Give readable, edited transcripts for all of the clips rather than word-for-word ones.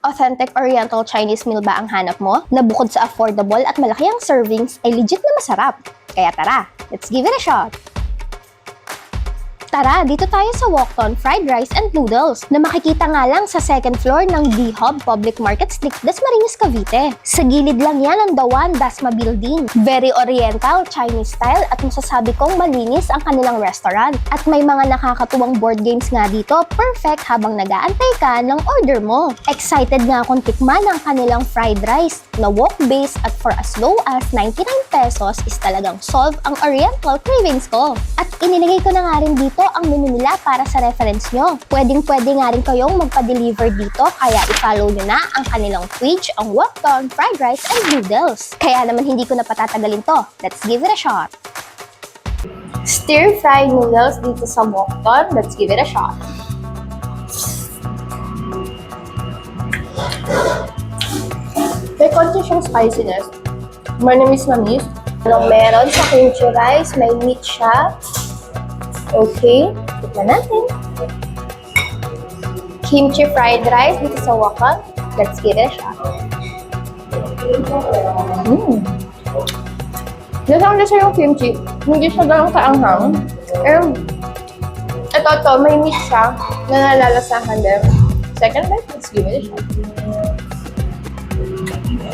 Authentic Oriental Chinese meal ba ang hanap mo? Na bukod sa affordable at malaki ang servings ay legit na masarap. Kaya tara, let's give it a shot! Tara, dito tayo sa Wokton Fried Rice and Noodles na makikita nga lang sa second floor ng D-Hub Public Market Street, Dasmariñas, Cavite. Sa gilid lang yan ang Dawan Dasma Building. Very oriental, Chinese style at masasabi kong malinis ang kanilang restaurant. At may mga nakakatuwang board games nga dito, perfect habang nag-aantay ka ng order mo. Excited nga akong tikman ang kanilang fried rice na wok-based at for as low as 99 pesos is talagang solve ang oriental cravings ko. At inilagay ko na nga rin dito ang menu nila para sa reference nyo. Pwedeng-pwede nga rin kayong magpa-deliver dito kaya i-follow nyo na ang kanilang page, ang Wokton Fried Rice and Noodles. Kaya naman hindi ko na patatagalin to. Let's give it a shot! Stir-fried noodles dito sa Wokton. Let's give it a shot. May konti siyang spiciness. Manamis-namis. Meron sa kimchi rice, may meat siya. Okay, tignan natin. Kimchi fried rice dito sa Wokton. Let's give it a shot. Lasang-lasa yung kimchi. Hindi siya ganun kaanghang. Ito, may meat siya na nalalasahan din. Second bite, let's give it a shot.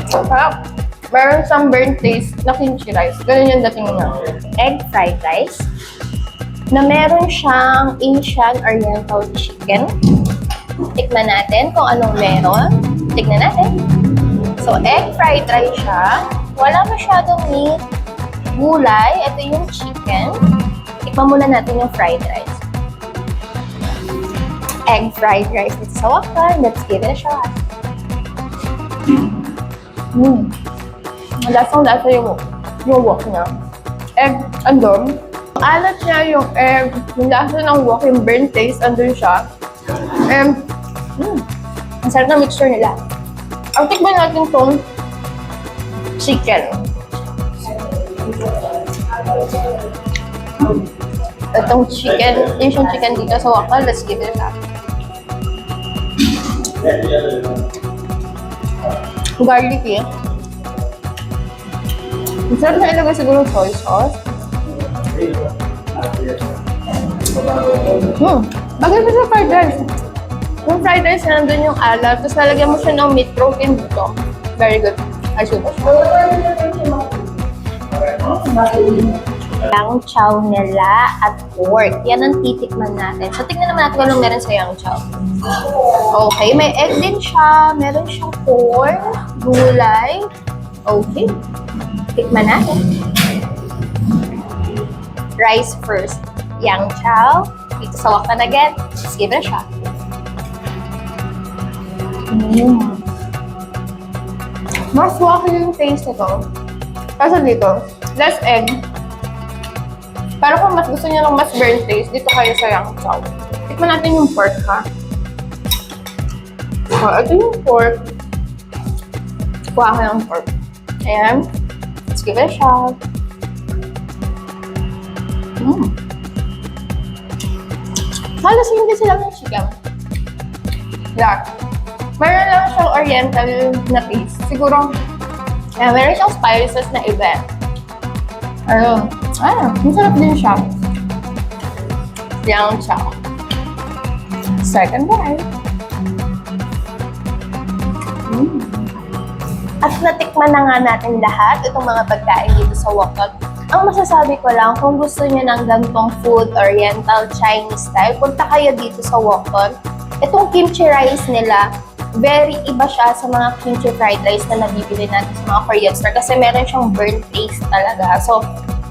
Sarap. Meron siyang burnt taste na kimchi rice. Ganun yung dating niya. Egg fried rice na meron siyang Asian Oriental chicken. Tikman natin kung anong meron. Tignan natin. So, egg fried rice siya. Wala masyadong meat. Gulay. Ito yung chicken. Tikman muna natin yung fried rice. Egg fried rice dito sa Wokton. Let's give it a shot. Lasang-lasa yung wok niya. Egg, andun. Alat niya yung egg, yung lasa ng wok, yung burnt taste, andun siya. Ang sarap na mixture nila. Ang tikman natin itong chicken. Itong chicken, Asian chicken dito sa Wokton. Let's give it a shot. Garlicky. Ang sarap na ilagay siguro soy sauce. Bagay pa sa fried rice. Yung fried rice, nandun yung alat. Tapos nalagyan mo siya ng meat protein dito. Very good. I should watch. Yang chow nila at pork. Yan ang titikman natin. So, tignan naman natin kung anong meron sa yang chow. Okay, may egg din siya. Meron siyang pork, gulay. Okay. Tikman natin. Rice first. Yang chow. Dito sa Wokton again. Let's give it a shot. Mas wacky yung taste nito. Kasi dito, less egg. Pero kung mas gusto niya ng mas burnt taste, dito kayo sa yang chow. Tikman natin yung pork, ha? So, ito yung pork. Kuha ko yung pork. Ayan. Let's give it a shot. Halos hindi sila ng chicken. Yeah. Meron lang siyang oriental na taste. Siguro, meron siyang spices na iba. Masarap din siya. Yang chow. Second bite. At natikman na nga natin lahat itong mga pagkain dito sa Wokton. Ang masasabi ko lang, kung gusto niyo ng gantong food, oriental, Chinese style, punta kayo dito sa Wokton. Itong kimchi rice nila, very iba siya sa mga kimchi fried rice na nabibili natin sa mga Korean store kasi meron siyang burnt taste talaga. So,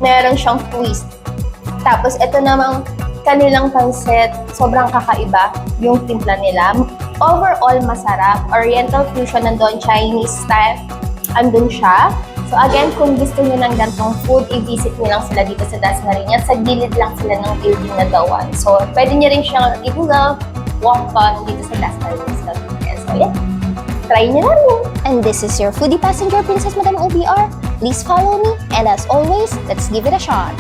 meron siyang twist. Tapos, ito namang kanilang pansit, sobrang kakaiba yung timpla nila. Overall, masarap. Oriental fusion nandun, Chinese style, andun siya. So again, kung gusto niyo ng gantong food, i-visit niyo lang sila dito sa Dasmariñas. Sa gilid lang sila ng building na Dawan. So pwede niyo rin siyang i-google Wokton dito sa Dasmariñas. So yeah, try niyo na rin. And this is your foodie passenger, Princess Madam OBR. Please follow me. And as always, let's give it a shot.